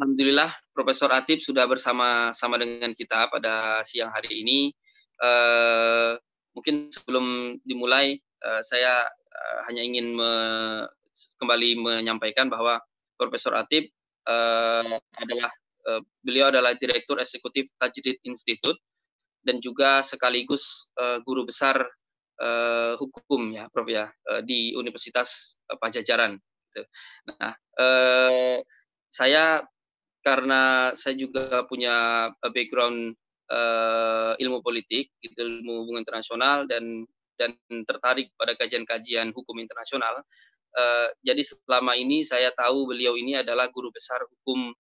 Alhamdulillah Profesor Atib sudah bersama-sama dengan kita pada siang hari ini. Mungkin sebelum dimulai, saya hanya ingin kembali menyampaikan bahwa Profesor Atib beliau adalah Direktur Eksekutif Tajdid Institute dan juga sekaligus guru besar hukum ya, Prof ya, di Universitas Pajajaran. Gitu. Nah, saya karena saya juga punya background ilmu politik, gitu, ilmu hubungan internasional dan tertarik pada kajian-kajian hukum internasional. Jadi selama ini saya tahu beliau ini adalah guru besar hukum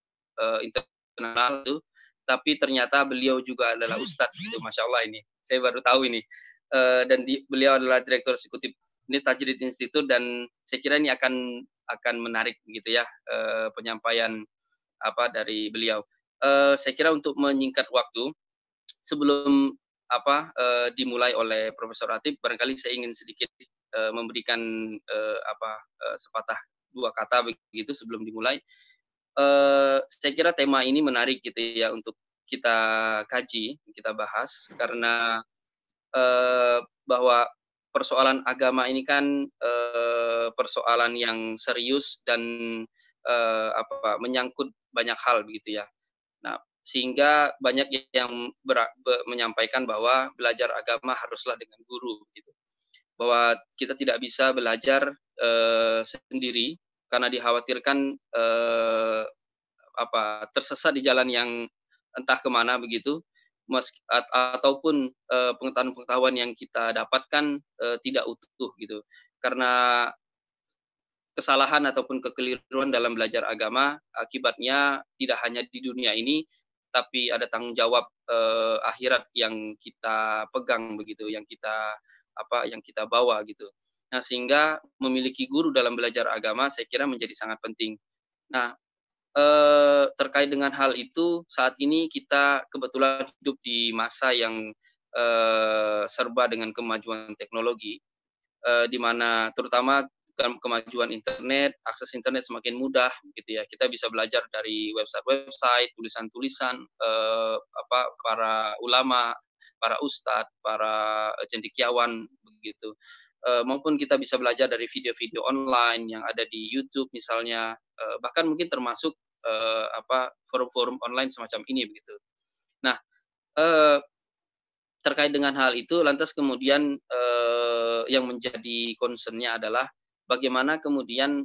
internasional tuh, tapi ternyata beliau juga adalah ustadz gitu, masya Allah ini. Saya baru tahu ini. Beliau adalah direktur eksekutif ini Tajdid Institute dan saya kira ini akan menarik gitu ya penyampaian dari beliau. Saya kira untuk menyingkat waktu sebelum dimulai oleh Profesor Atib, barangkali saya ingin sedikit memberikan sepatah dua kata begitu sebelum dimulai. Saya kira tema ini menarik gitu ya untuk kita kaji, kita bahas karena bahwa persoalan agama ini kan persoalan yang serius dan menyangkut banyak hal begitu ya. Nah, sehingga banyak yang menyampaikan bahwa belajar agama haruslah dengan guru gitu. Bahwa kita tidak bisa belajar sendiri karena dikhawatirkan tersesat di jalan yang entah kemana begitu, ataupun pengetahuan yang kita dapatkan tidak utuh gitu. Karena kesalahan ataupun kekeliruan dalam belajar agama akibatnya tidak hanya di dunia ini, tapi ada tanggung jawab akhirat yang kita pegang begitu, yang kita bawa gitu. Nah, sehingga memiliki guru dalam belajar agama saya kira menjadi sangat penting. Nah, terkait dengan hal itu, saat ini kita kebetulan hidup di masa yang serba dengan kemajuan teknologi, di mana terutama kemajuan internet, akses internet semakin mudah, gitu ya. Kita bisa belajar dari website-website, tulisan-tulisan para ulama, para ustadz, para cendekiawan, begitu. Maupun kita bisa belajar dari video-video online yang ada di YouTube misalnya, bahkan mungkin termasuk forum-forum online semacam ini begitu. Nah, terkait dengan hal itu, lantas kemudian yang menjadi concern-nya adalah bagaimana kemudian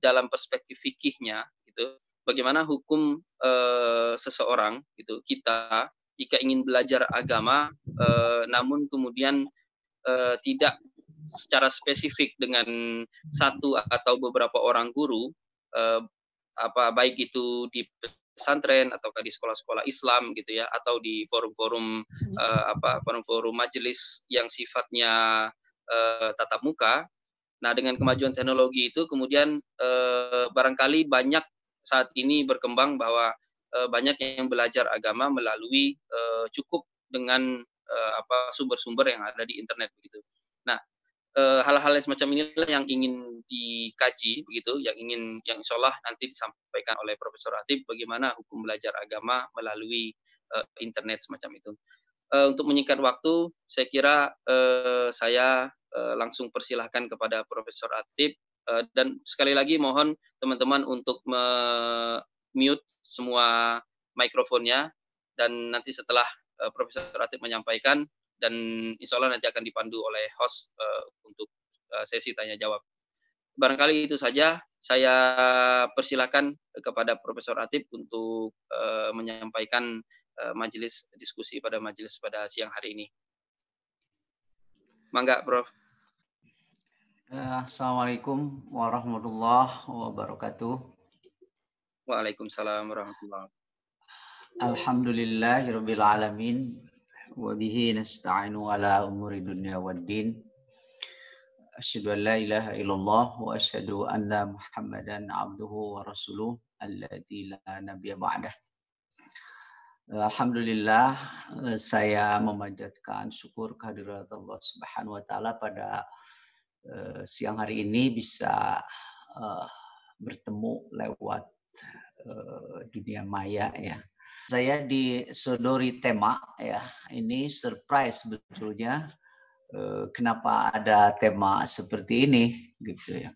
dalam perspektif fikihnya, gitu, bagaimana hukum seseorang, gitu, kita jika ingin belajar agama, namun kemudian tidak secara spesifik dengan satu atau beberapa orang guru, baik itu di pesantren atau di sekolah-sekolah Islam gitu ya, atau di forum-forum forum-forum majelis yang sifatnya tatap muka. Nah, dengan kemajuan teknologi itu kemudian barangkali banyak saat ini berkembang bahwa banyak yang belajar agama melalui cukup dengan sumber-sumber yang ada di internet begitu. Nah, hal-hal yang semacam inilah yang ingin dikaji begitu, yang insya Allah nanti disampaikan oleh Profesor Atib bagaimana hukum belajar agama melalui internet semacam itu. Untuk menyingkat waktu, saya kira saya langsung persilahkan kepada Profesor Atib, dan sekali lagi mohon teman-teman untuk mute semua mikrofonnya, dan nanti setelah Profesor Atib menyampaikan, dan insya Allah nanti akan dipandu oleh host untuk sesi tanya jawab. Barangkali itu saja, saya persilakan kepada Profesor Atib untuk menyampaikan majelis diskusi pada siang hari ini. Mangga, Prof. Assalamualaikum warahmatullahi wabarakatuh. Waalaikumsalam warahmatullahi wabarakatuh. Alhamdulillahirabbil alamin wa bihi nasta'inu ala umuri dunya waddin. Asyhadu an la ilaha illallah wa asyhadu anna Muhammadan abduhu wa rasuluh alladzi la nabiyya ba'dah. Alhamdulillah, saya memanjatkan syukur kehadirat Allah Subhanahu wa taala pada siang hari ini bisa bertemu lewat dunia maya ya. Saya disodori tema ya. Ini surprise sebetulnya. Kenapa ada tema seperti ini gitu ya.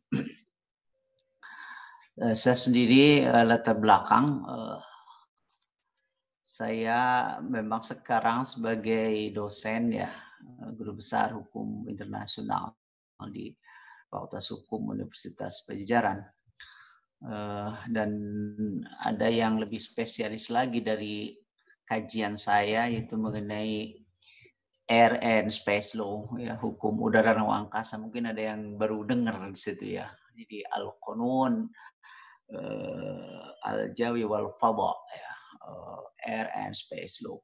Saya sendiri latar belakang saya memang sekarang sebagai dosen ya, guru besar hukum internasional di Fakultas Hukum Universitas Pajajaran. Dan ada yang lebih spesialis lagi dari kajian saya, yaitu mengenai Air and Space Law, ya, hukum udara dan angkasa. Mungkin ada yang baru dengar di situ ya. Jadi Al-Qanun Al-Jawi wal Fadha, ya, Air and Space Law.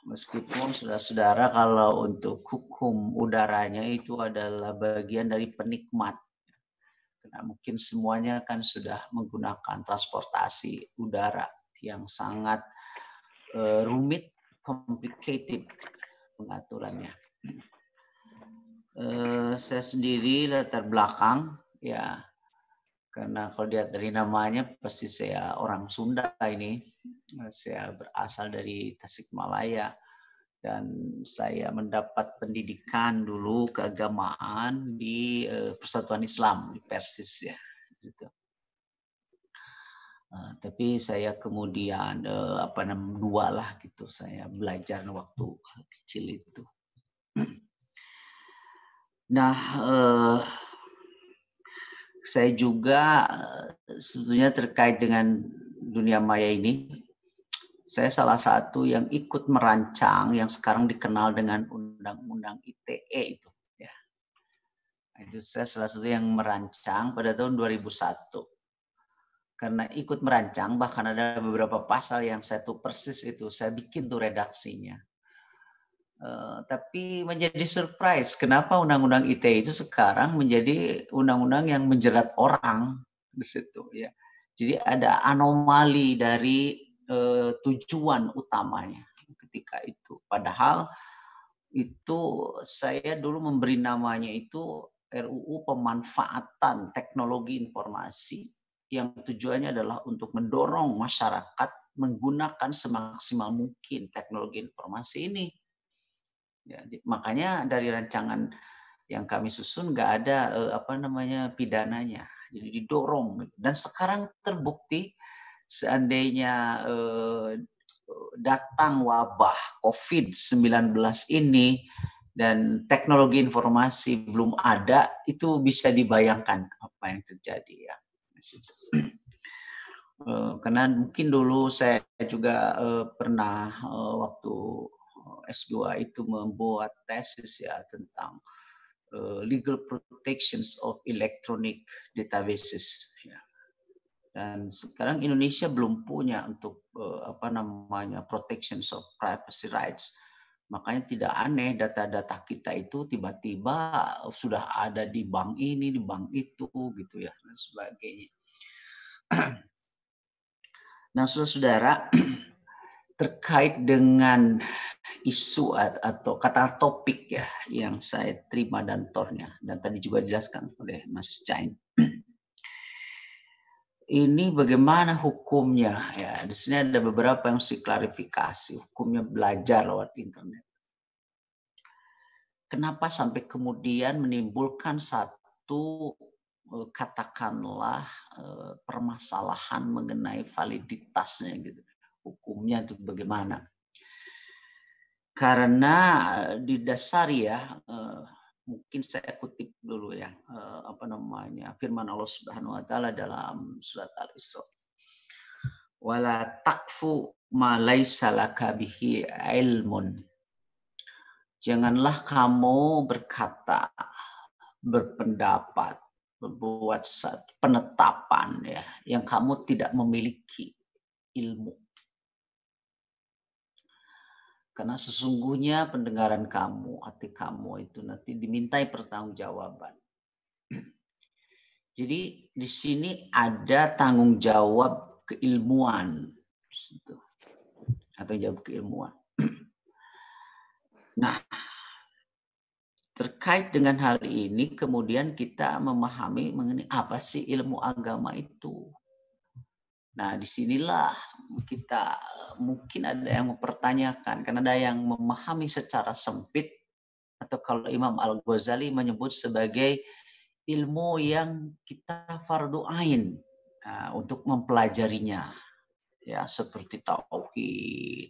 Meskipun saudara-saudara kalau untuk hukum udaranya itu adalah bagian dari penikmat. Karena mungkin semuanya kan sudah menggunakan transportasi udara yang sangat rumit, complicated pengaturannya. Saya sendiri latar belakang ya, karena kalau lihat dari namanya pasti saya orang Sunda ini. Saya berasal dari Tasikmalaya dan saya mendapat pendidikan dulu keagamaan di Persatuan Islam di Persis ya. Gitu. Tapi saya kemudian dua lah gitu, saya belajar waktu kecil itu. Nah, saya juga sebetulnya terkait dengan dunia maya ini, saya salah satu yang ikut merancang yang sekarang dikenal dengan Undang-Undang ITE itu. Ya. Itu saya salah satu yang merancang pada tahun 2001. Karena ikut merancang, bahkan ada beberapa pasal yang saya tuh persis itu, saya bikin tuh redaksinya. Tapi menjadi surprise, kenapa Undang-Undang ITE itu sekarang menjadi undang-undang yang menjerat orang di situ ya. Jadi ada anomali dari tujuan utamanya ketika itu. Padahal itu saya dulu memberi namanya itu RUU Pemanfaatan Teknologi Informasi yang tujuannya adalah untuk mendorong masyarakat menggunakan semaksimal mungkin teknologi informasi ini. Ya, makanya dari rancangan yang kami susun nggak ada pidananya, jadi didorong. Dan sekarang terbukti seandainya datang wabah COVID-19 ini dan teknologi informasi belum ada, itu bisa dibayangkan apa yang terjadi ya. Karena mungkin dulu saya juga pernah waktu S2 itu membuat tesis ya tentang legal protections of electronic databases. Ya. Dan sekarang Indonesia belum punya untuk protections of privacy rights. Makanya tidak aneh data-data kita itu tiba-tiba sudah ada di bank ini, di bank itu, gitu ya, dan sebagainya. Nah, saudara-saudara, terkait dengan isu atau kata topik ya yang saya terima dan tornya, dan tadi juga dijelaskan oleh Mas Cain. Ini bagaimana hukumnya ya? Di sini ada beberapa yang harus diklarifikasi. Hukumnya belajar lewat internet. Kenapa sampai kemudian menimbulkan satu katakanlah permasalahan mengenai validitasnya gitu. Hukumnya itu bagaimana? Karena didasari ya, mungkin saya kutip dulu ya, firman Allah Subhanahu wa taala dalam surat Al-Isra. Wala taqfu ma laisa laka bihi ilmun. Janganlah kamu berkata, berpendapat, berbuat penetapan ya yang kamu tidak memiliki ilmu. Karena sesungguhnya pendengaran kamu, hati kamu itu nanti dimintai pertanggungjawaban. Jadi di sini ada tanggung jawab keilmuan, atau jawab keilmuan. Nah, terkait dengan hal ini kemudian kita memahami mengenai apa sih ilmu agama itu. Nah, disinilah kita mungkin ada yang mempertanyakan, karena ada yang memahami secara sempit, atau kalau Imam Al-Ghazali menyebut sebagai ilmu yang kita fardu ain untuk mempelajarinya, ya seperti tauhid,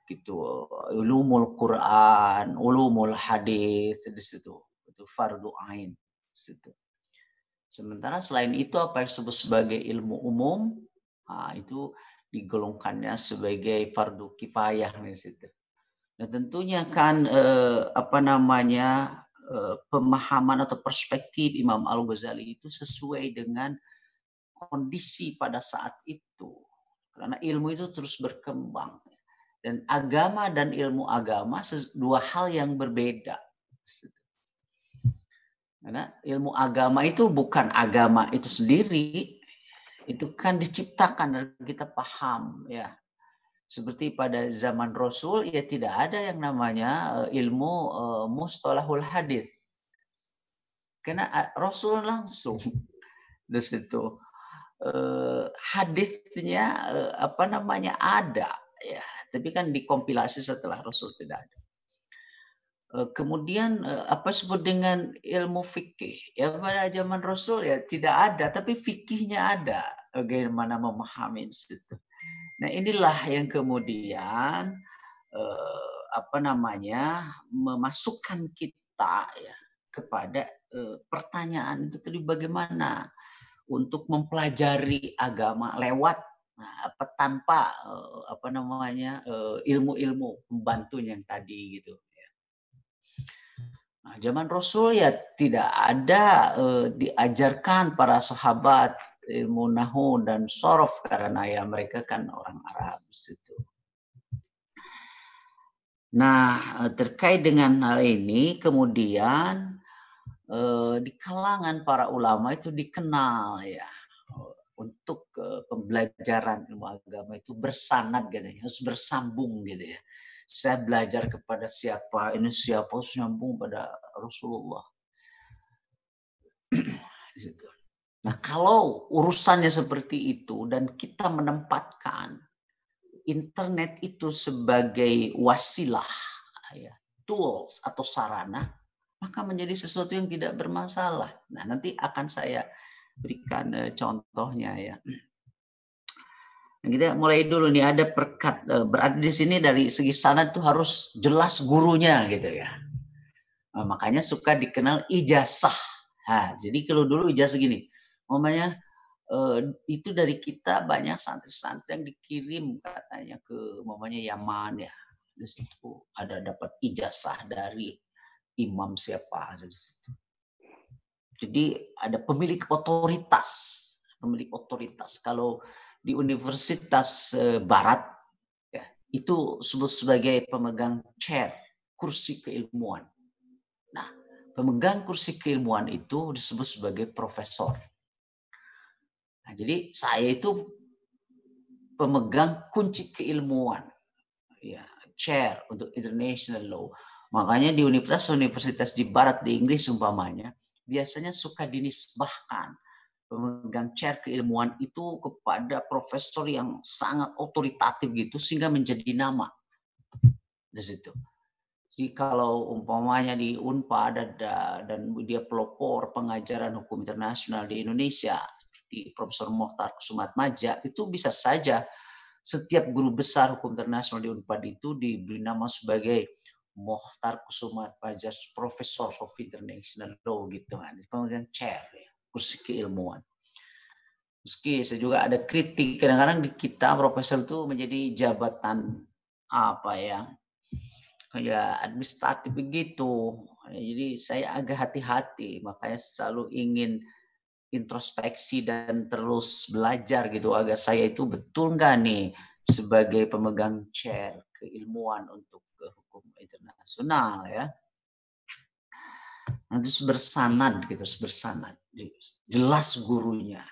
gitu, ulumul Quran, ulumul hadis di situ, itu fardu ain di situ. Sementara selain itu apa yang disebut sebagai ilmu umum, itu digolongkannya sebagai fardu kifayah di situ. Nah, tentunya kan pemahaman atau perspektif Imam Al-Ghazali itu sesuai dengan kondisi pada saat itu. Karena ilmu itu terus berkembang. Dan agama dan ilmu agama dua hal yang berbeda. Karena ilmu agama itu bukan agama itu sendiri, itu kan diciptakan dan kita paham, ya. Seperti pada zaman Rasul, ya tidak ada yang namanya ilmu mustalahul hadis. Karena Rasul langsung di situ hadisnya ada, ya. Tapi kan dikompilasi setelah Rasul tidak ada. Kemudian apa disebut dengan ilmu fikih, ya pada zaman Rasul ya tidak ada, tapi fikihnya ada, bagaimana memahami itu. Nah, inilah yang kemudian memasukkan kita, ya, kepada pertanyaan itu tadi, bagaimana untuk mempelajari agama lewat tanpa ilmu-ilmu pembantunya yang tadi, gitu. Nah, zaman Rasul ya tidak ada diajarkan para sahabat ilmu nahu dan sorof, karena ya mereka kan orang Arab situ. Nah, terkait dengan hal ini kemudian di kalangan para ulama itu dikenal, ya, untuk pembelajaran ilmu agama itu bersanad, gitu, harus bersambung, gitu, ya. Saya belajar kepada siapa, ini siapa, harus nyambung pada Rasulullah. Nah, kalau urusannya seperti itu dan kita menempatkan internet itu sebagai wasilah, ya, tools atau sarana, maka menjadi sesuatu yang tidak bermasalah. Nah, nanti akan saya berikan contohnya, ya. Nah, kita mulai dulu nih, ada perkat, berarti di sini dari segi sanad itu harus jelas gurunya, gitu, ya. Nah, makanya suka dikenal ijazah. Nah, jadi kalau dulu ijazah gini, namanya itu dari kita banyak santri-santri yang dikirim katanya ke Yaman, ya. Di situ ada dapat ijazah dari imam siapa ada di situ. Jadi ada pemilik otoritas. Kalau di universitas barat, ya, itu sebut sebagai pemegang chair, kursi keilmuan. Nah, pemegang kursi keilmuan itu disebut sebagai profesor. Nah, jadi saya itu pemegang kunci keilmuan, ya, chair untuk international law. Makanya di universitas di barat di Inggris umpamanya biasanya suka dinisbahkan pemegang chair keilmuan itu kepada profesor yang sangat otoritatif gitu, sehingga menjadi nama di situ. Jadi kalau umpamanya di Unpad ada dan dia pelopor pengajaran hukum internasional di Indonesia, seperti Profesor Mohtar Kusumatmaja, itu bisa saja setiap guru besar hukum internasional di Unpad itu diberi nama sebagai Mohtar Kusumatmaja Professor of International Law, gitu kan. Pemegang chair, ya, kursi keilmuan. Meski saya juga ada kritik, kadang-kadang di kita profesor itu menjadi jabatan kayak administratif begitu. Jadi saya agak hati-hati, makanya selalu ingin introspeksi dan terus belajar gitu, agar saya itu betul nggak nih sebagai pemegang chair keilmuan untuk hukum internasional, ya. Nah, terus bersanad gitu, jelas gurunya.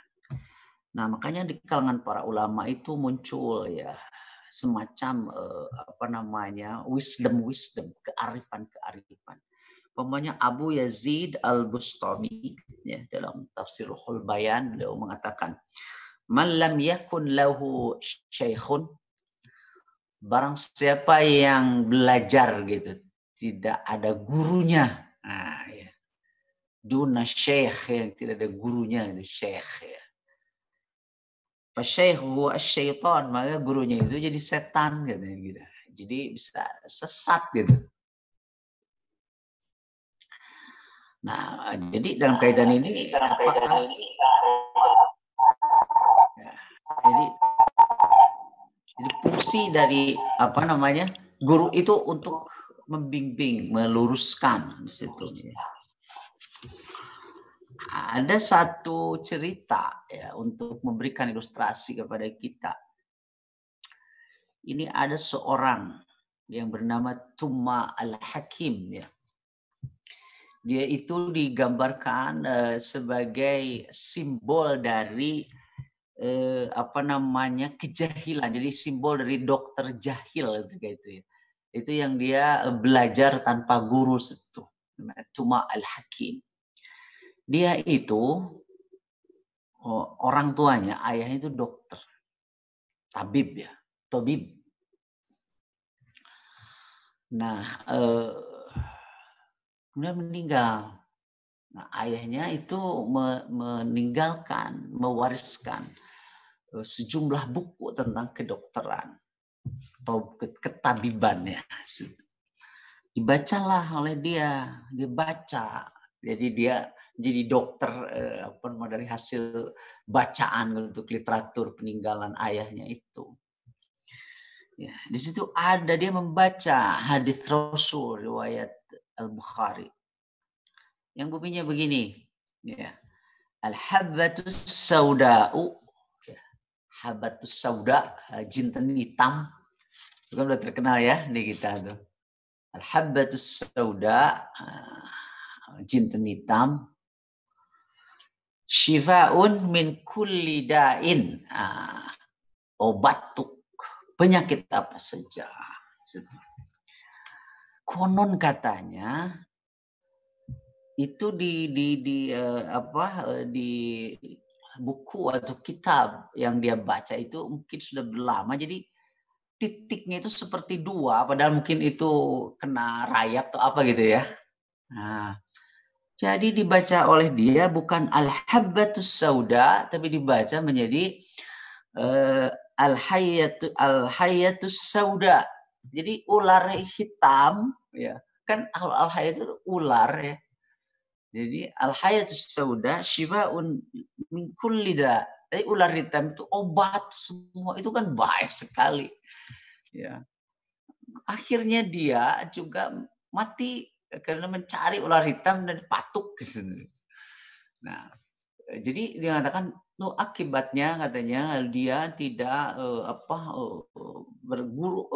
Nah, makanya di kalangan para ulama itu muncul, ya, semacam wisdom, kearifan. Pokoknya Abu Yazid Al-Bustami, ya, dalam Tafsirul Bayan beliau mengatakan Man lam yakun lahu syaikhun, barang siapa yang belajar gitu, tidak ada gurunya. Nah, ya. Duna syekh, yang tidak ada gurunya itu syekh ya. Fasyekh huwa syaitan, maka gurunya itu jadi setan katanya gitu. Jadi bisa sesat gitu. Nah, jadi dalam kaitan ini apakah ya, jadi fungsi dari apa namanya guru itu untuk membimbing, meluruskan di situ. Ada satu cerita ya untuk memberikan ilustrasi kepada kita. Ini ada seorang yang bernama Tuma Al-Hakim ya. Dia itu digambarkan sebagai simbol dari apa namanya kejahilan. Jadi simbol dari dokter jahil gitu ya. Itu yang dia belajar tanpa guru itu. Tuma Al-Hakim. Dia itu orang tuanya, ayahnya itu dokter. Tabib ya, tabib. Nah, kemudian meninggal. Nah, ayahnya itu meninggalkan, mewariskan sejumlah buku tentang kedokteran atau ketabiban ya. Dibacalah oleh dia baca. Jadi dia jadi dokter apa dari hasil bacaan untuk literatur peninggalan ayahnya itu. Ya, di situ ada dia membaca hadis Rasul riwayat Al-Bukhari. Yang bunyinya begini, ya. Al-habbatus sauda'u, ya. Habbatus sauda, jinten hitam. Itu kan udah terkenal ya di kita tuh. Al-habbatus sauda, jinten hitam. Syifa'un min kulli da'in. Obat tuh penyakit apa saja. Konon katanya itu di buku atau kitab yang dia baca itu mungkin sudah berlama, jadi titiknya itu seperti dua, padahal mungkin itu kena rayap atau apa gitu ya. Nah, jadi dibaca oleh dia bukan al-habbatus sauda, tapi dibaca menjadi al-hayyatus sauda. Jadi ular hitam ya. Kan al-hayyat itu ular ya. Jadi al-hayatus sauda syifa'un min kulli da. Jadi ular hitam itu obat semua, itu kan baik sekali. Ya. Akhirnya dia juga mati karena mencari ular hitam dan patuk ke sini. Nah, jadi dia mengatakan akibatnya katanya dia tidak berguru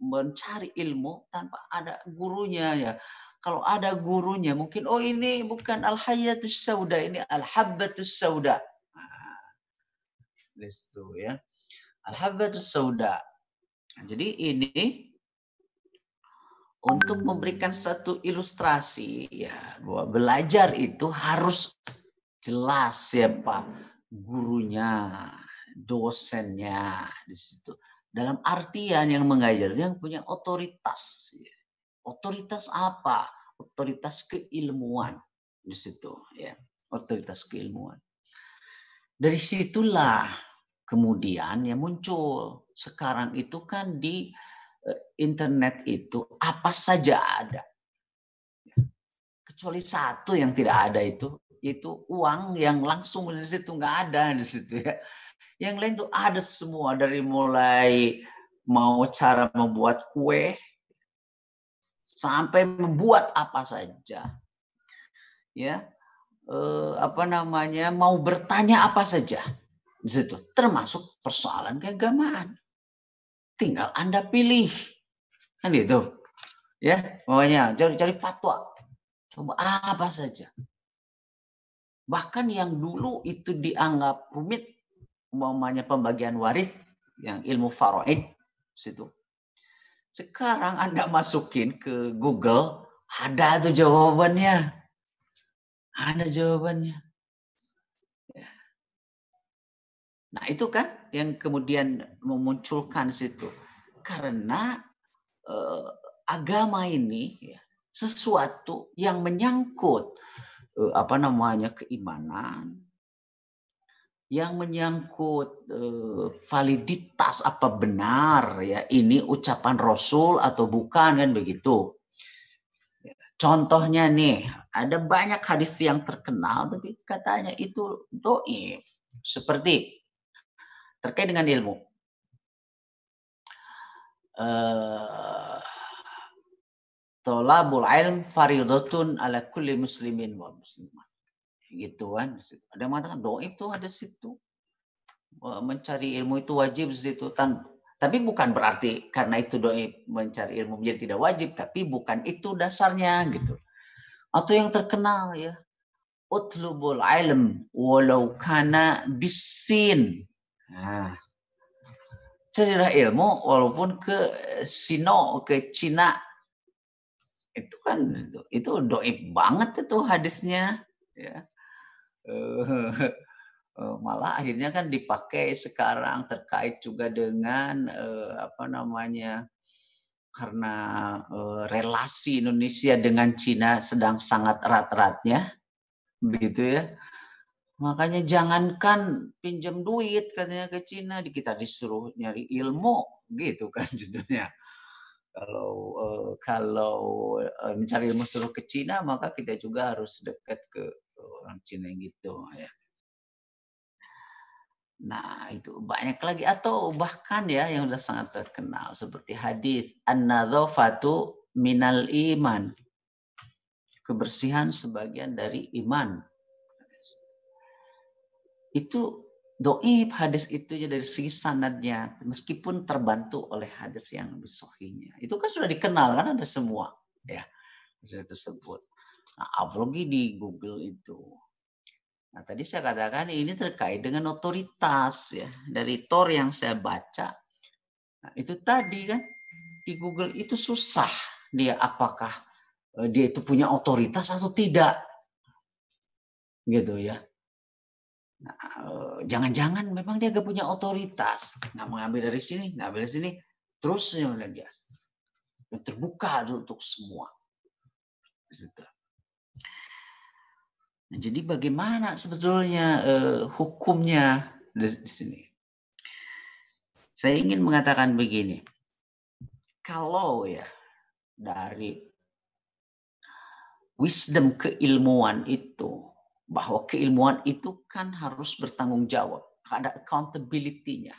mencari ilmu tanpa ada gurunya ya. Kalau ada gurunya mungkin ini bukan al-hayatus sauda, ini al-habbatus sauda. Nah, itu ya. Al-habbatus sauda. Nah, jadi ini untuk memberikan satu ilustrasi ya bahwa belajar itu harus jelas siapa gurunya, dosennya di situ. Dalam artian yang mengajar yang punya otoritas. Otoritas apa? Otoritas keilmuan di situ ya. Otoritas keilmuan. Dari situlah kemudian yang muncul. Sekarang itu kan di internet itu apa saja ada. Kecuali satu yang tidak ada itu uang yang langsung di situ, nggak ada di situ ya. Yang lain tuh ada semua, dari mulai mau cara membuat kue sampai membuat apa saja. Ya. Apa namanya, mau bertanya apa saja di situ, termasuk persoalan keagamaan. Tinggal Anda pilih. Kan gitu. Ya, pokoknya cari fatwa. Coba apa saja. Bahkan yang dulu itu dianggap rumit, umpamanya pembagian waris, yang ilmu faraid situ. Sekarang Anda masukin ke Google, ada tuh jawabannya. Ada jawabannya. Nah, itu kan yang kemudian memunculkan situ. Karena agama ini ya, sesuatu yang menyangkut keimanan, yang menyangkut validitas apa benar ya ini ucapan Rasul atau bukan, kan begitu. Contohnya nih, ada banyak hadis yang terkenal tapi katanya itu dhaif. Seperti terkait dengan ilmu. Thalabul ilm faridatun ala kulli muslimin wa muslimat. Gitu kan. Ada yang mengatakan dhaif tuh ada situ. Mencari ilmu itu wajib situ. Tapi bukan berarti karena itu dhaif mencari ilmu menjadi tidak wajib, tapi bukan itu dasarnya gitu. Atau yang terkenal ya, utlubul ilm walau kana bisin. Nah, carilah ilmu walaupun ke Sino, ke Cina. Itu kan itu dhaif banget itu hadisnya ya. Malah akhirnya kan dipakai sekarang terkait juga dengan karena relasi Indonesia dengan Cina sedang sangat erat-eratnya, begitu ya. Makanya jangankan pinjam duit katanya ke Cina, kita disuruh nyari ilmu, gitu kan judulnya. Kalau mencari ilmu suruh ke Cina, maka kita juga harus dekat ke orang Cina gitu ya. Nah, itu banyak lagi atau bahkan ya yang sudah sangat terkenal seperti hadis an-nadzafatu minal iman. Kebersihan sebagian dari iman. Itu dhaif hadis itu ya dari segi sanadnya meskipun terbantu oleh hadis yang lebih sahihnya. Itu kan sudah dikenal kan ada semua ya hadis tersebut. Nah, apalagi di Google itu. Nah, tadi saya katakan ini terkait dengan otoritas ya. Dari Tor yang saya baca, nah, itu tadi kan di Google itu susah dia apakah dia itu punya otoritas atau tidak. Gitu ya. Nah, jangan-jangan memang dia gak punya otoritas. Nggak mengambil dari sini, ngambil dari sini. Terus dia terbuka untuk semua. Nah, jadi bagaimana sebetulnya hukumnya di sini? Saya ingin mengatakan begini, kalau ya dari wisdom keilmuan itu, bahwa keilmuan itu kan harus bertanggung jawab, ada accountability-nya.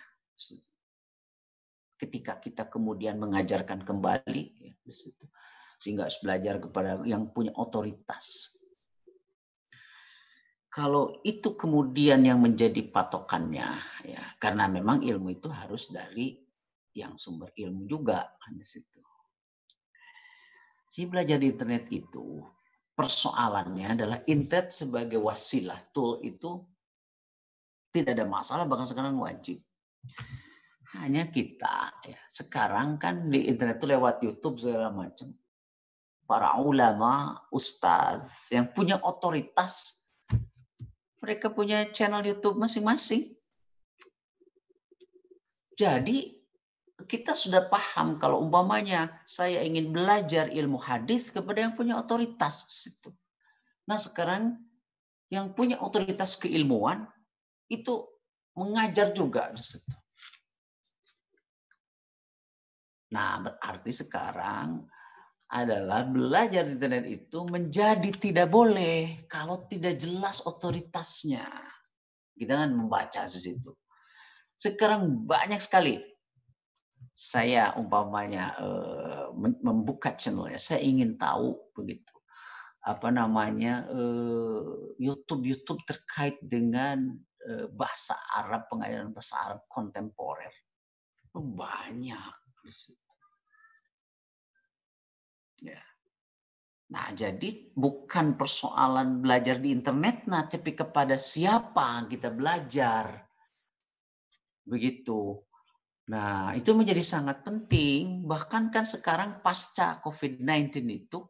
Ketika kita kemudian mengajarkan kembali, ya, sehingga harus belajar kepada yang punya otoritas. Kalau itu kemudian yang menjadi patokannya, ya, karena memang ilmu itu harus dari yang sumber ilmu juga kan di situ. Jadi belajar di internet itu persoalannya adalah internet sebagai wasilah, tool itu tidak ada masalah, bahkan sekarang wajib. Hanya kita ya, sekarang kan di internet itu lewat YouTube segala macam. Para ulama, ustadz yang punya otoritas, mereka punya channel YouTube masing-masing. Jadi kita sudah paham kalau umpamanya saya ingin belajar ilmu hadis kepada yang punya otoritas. Nah sekarang yang punya otoritas keilmuan itu mengajar juga. Nah berarti sekarang adalah belajar di internet itu menjadi tidak boleh kalau tidak jelas otoritasnya. Kita kan membaca di situ. Sekarang banyak sekali saya umpamanya membuka channelnya, saya ingin tahu begitu YouTube terkait dengan bahasa Arab, pengajaran bahasa Arab kontemporer. Banyak di situ. Ya. Nah, jadi bukan persoalan belajar di internet, tapi kepada siapa kita belajar. Begitu. Nah, itu menjadi sangat penting. Bahkan kan sekarang pasca COVID-19 itu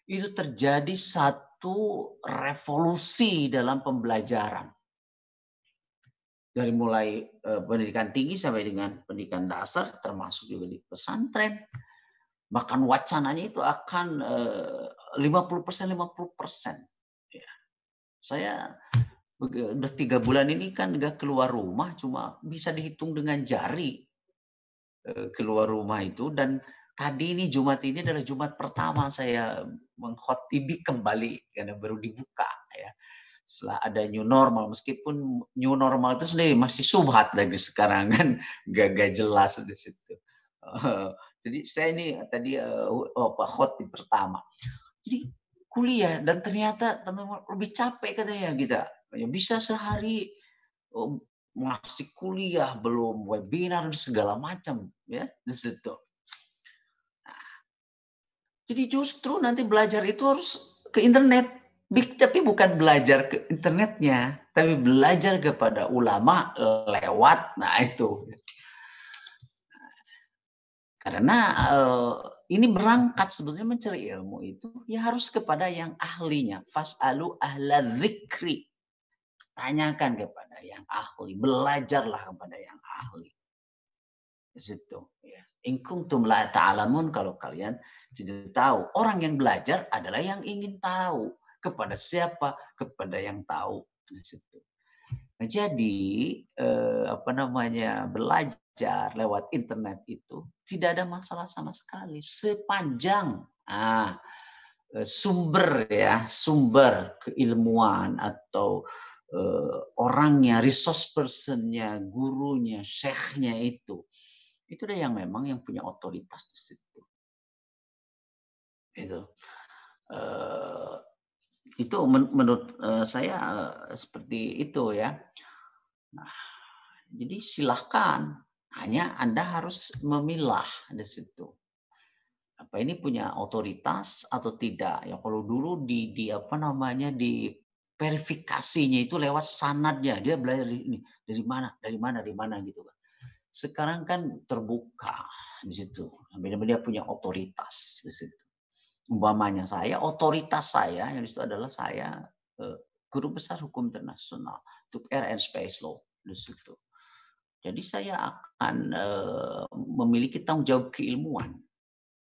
terjadi satu revolusi dalam pembelajaran. dari mulai pendidikan tinggi sampai dengan pendidikan dasar, termasuk juga di pesantren. Bahkan wacananya itu akan 50%, 50%. Ya. Saya udah 3 bulan ini kan nggak keluar rumah, cuma bisa dihitung dengan jari keluar rumah itu. Dan tadi ini Jumat ini adalah Jumat pertama saya mengkhotibi kembali karena baru dibuka ya. Setelah ada new normal, meskipun new normal itu sendiri masih subhat lagi sekarang kan, gak jelas di situ. Jadi saya ini tadi khotib pertama. Jadi kuliah dan ternyata teman-teman lebih capek katanya kita. Bisa sehari masih kuliah, belum webinar segala macam ya di situ. Jadi justru nanti belajar itu harus ke internet. Tapi bukan belajar ke internetnya, tapi belajar kepada ulama lewat, nah itu. Karena ini berangkat sebetulnya mencari ilmu itu ya harus kepada yang ahlinya. Fas'alu ahla dzikri. Tanyakan kepada yang ahli, belajarlah kepada yang ahli. Di situ ya. In kuntum la ta'lamun, kalau kalian tidak tahu. Orang yang belajar adalah yang ingin tahu. Kepada siapa? Kepada yang tahu di situ. Nah, jadi belajar lewat internet itu tidak ada masalah sama sekali sepanjang sumber keilmuan atau orangnya, resource personnya, gurunya, syekhnya itu udah yang memang yang punya otoritas di situ. Itu menurut saya seperti itu ya. Nah, jadi silahkan, hanya Anda harus memilah di situ. Apa ini punya otoritas atau tidak? Ya kalau dulu di verifikasinya itu lewat sanadnya, dia belajar dari mana gitu kan. Sekarang kan terbuka di situ. Benar-benar dia punya otoritas di situ. Umpamanya otoritas saya yang itu adalah saya guru besar hukum internasional untuk Air and Space Law di situ. Jadi saya akan memiliki tanggung jawab keilmuan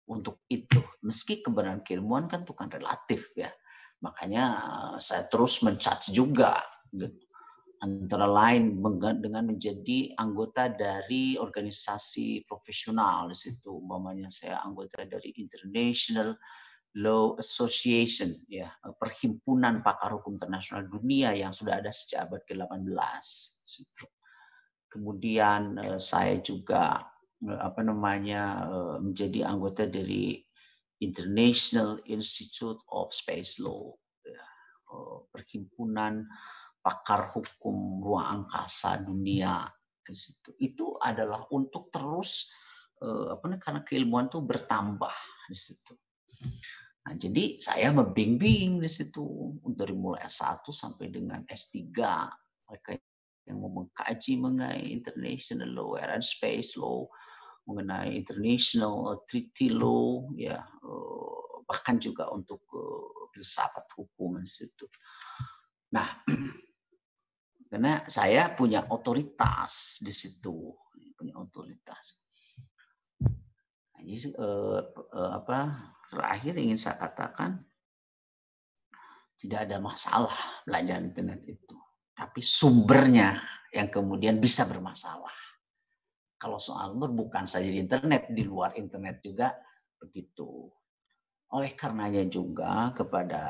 untuk itu. Meski kebenaran keilmuan kan itu kan relatif ya. Makanya saya terus mencaci juga. Antara lain dengan menjadi anggota dari organisasi profesional di situ. Umpamanya saya anggota dari International Law Association, ya, perhimpunan pakar hukum internasional dunia yang sudah ada sejak abad ke-18. Kemudian saya juga menjadi anggota dari International Institute of Space Law, ya, perhimpunan pakar hukum ruang angkasa dunia. Itu adalah untuk terus karena keilmuan itu bertambah di situ. Nah, jadi saya membimbing di situ dari mulai S1 sampai dengan S3. Mereka yang mau mengkaji mengenai international law, air and space law, mengenai international treaty law, ya, bahkan juga untuk filsafat hukum di situ. Nah, karena saya punya otoritas di situ, punya otoritas. Nah, jadi terakhir ingin saya katakan, tidak ada masalah belajar internet itu, tapi sumbernya yang kemudian bisa bermasalah. Kalau soal bukan saja di internet, di luar internet juga begitu. Oleh karenanya juga kepada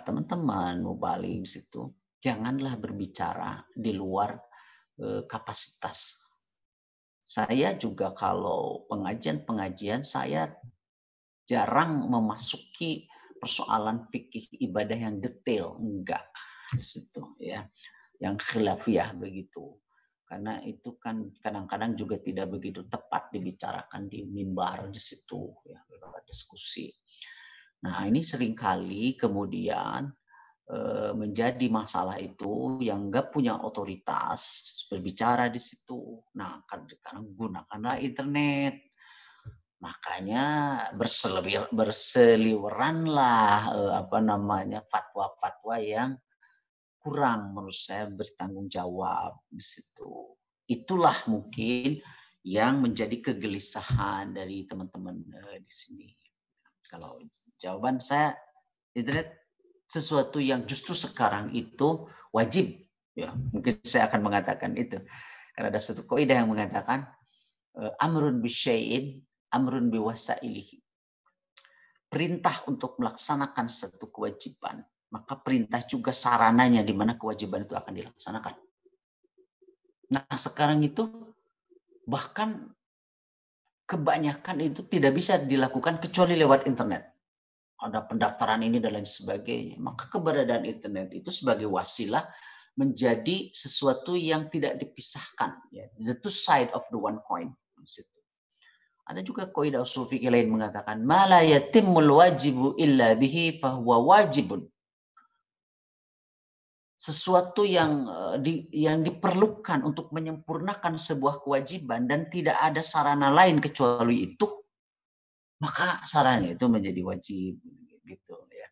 teman-teman mubalik di situ, janganlah berbicara di luar kapasitas. Saya juga kalau pengajian saya jarang memasuki persoalan fikih ibadah yang detail, enggak di situ ya, yang khilafiyah begitu. Karena itu kan kadang-kadang juga tidak begitu tepat dibicarakan di mimbar di situ ya, diskusi. Nah, ini seringkali kemudian menjadi masalah itu yang enggak punya otoritas berbicara di situ. Nah, karena gunakanlah internet. Makanya berseliweranlah fatwa-fatwa yang kurang menurut saya bertanggung jawab di situ. Itulah mungkin yang menjadi kegelisahan dari teman-teman di sini. Kalau jawaban saya, internet sesuatu yang justru sekarang itu wajib. Ya, mungkin saya akan mengatakan itu. Karena ada satu kaidah yang mengatakan amrun bisyai'in amrun biwasailihi. Perintah untuk melaksanakan satu kewajiban, maka perintah juga sarananya di mana kewajiban itu akan dilaksanakan. Nah, sekarang itu bahkan kebanyakan itu tidak bisa dilakukan kecuali lewat internet. Ada pendaftaran ini dan lain sebagainya. Maka keberadaan internet itu sebagai wasilah menjadi sesuatu yang tidak dipisahkan. Ya. The two side of the one coin. Ada juga kaidah usul fikih lain mengatakan, ma la yatimmul wajibu illa bihi fahuwa wajibun. Sesuatu yang diperlukan untuk menyempurnakan sebuah kewajiban dan tidak ada sarana lain kecuali itu, maka sarana itu menjadi wajib gitu ya.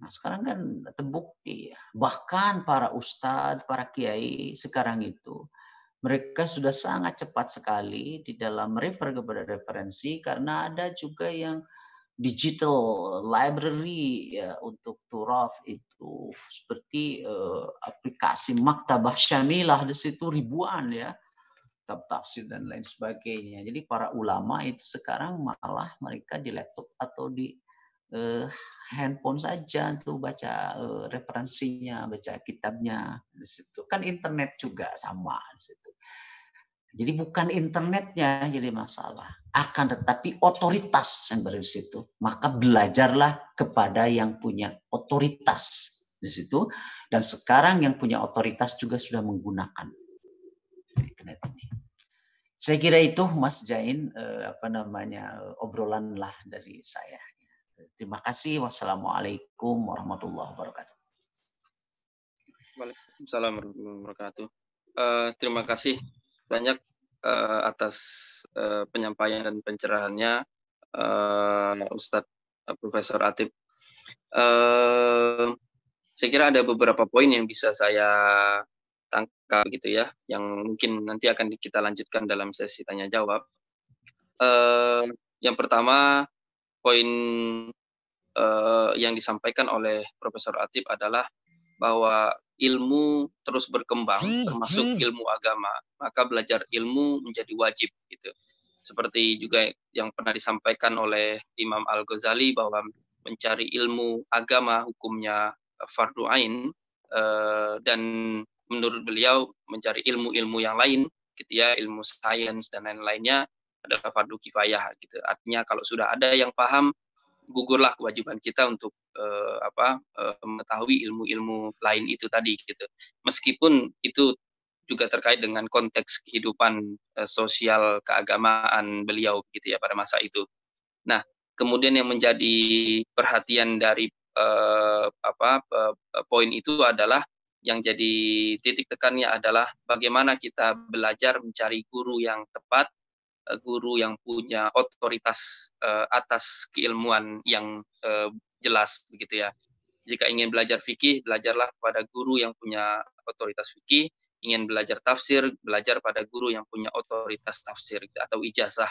Nah, sekarang kan terbukti ya, bahkan para ustadz, para kiai sekarang itu mereka sudah sangat cepat sekali di dalam refer kepada referensi, karena ada juga yang digital library ya untuk turath itu seperti aplikasi maktabah syamilah, di situ ribuan ya kitab tafsir dan lain sebagainya. Jadi para ulama itu sekarang malah mereka di laptop atau di handphone saja tuh baca referensinya, baca kitabnya di situ. Kan internet juga sama di situ. Jadi bukan internetnya jadi masalah, akan tetapi otoritas yang berada di situ. Maka belajarlah kepada yang punya otoritas di situ, dan sekarang yang punya otoritas juga sudah menggunakan internet ini. Saya kira itu Mas Jain obrolan lah dari saya. Terima kasih. Wassalamualaikum warahmatullahi wabarakatuh. Waalaikumsalam warahmatullahi wabarakatuh. Terima kasih banyak atas penyampaian dan pencerahannya Ustadz Profesor Atib. Saya kira ada beberapa poin yang bisa saya tangkap gitu ya, yang mungkin nanti akan kita lanjutkan dalam sesi tanya jawab. Yang pertama, poin yang disampaikan oleh Profesor Atib adalah bahwa ilmu terus berkembang, termasuk ilmu agama, maka belajar ilmu menjadi wajib gitu. Seperti juga yang pernah disampaikan oleh Imam Al-Ghazali bahwa mencari ilmu agama hukumnya fardu ain, dan menurut beliau mencari ilmu-ilmu yang lain gitu ya, ilmu sains dan lain-lainnya adalah fardu kifayah gitu. Artinya kalau sudah ada yang paham, gugurlah kewajiban kita untuk mengetahui ilmu-ilmu lain itu tadi gitu. Meskipun itu juga terkait dengan konteks kehidupan sosial keagamaan beliau gitu ya pada masa itu. Nah, kemudian yang menjadi perhatian dari poin itu adalah yang jadi titik tekannya adalah bagaimana kita belajar mencari guru yang tepat, guru yang punya otoritas atas keilmuan yang jelas begitu ya. Jika ingin belajar fikih, belajarlah kepada guru yang punya otoritas fikih. Ingin belajar tafsir, belajar pada guru yang punya otoritas tafsir atau ijazah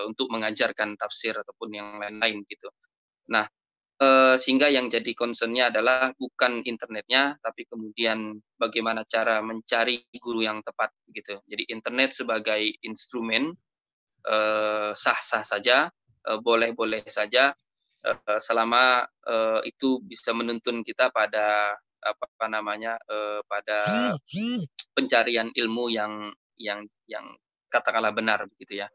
untuk mengajarkan tafsir ataupun yang lain-lain gitu. Nah, sehingga yang jadi concern-nya adalah bukan internetnya, tapi kemudian bagaimana cara mencari guru yang tepat gitu. Jadi internet sebagai instrumen sah-sah saja, boleh-boleh saja, selama itu bisa menuntun kita pada pada pencarian ilmu yang katakanlah benar begitu ya.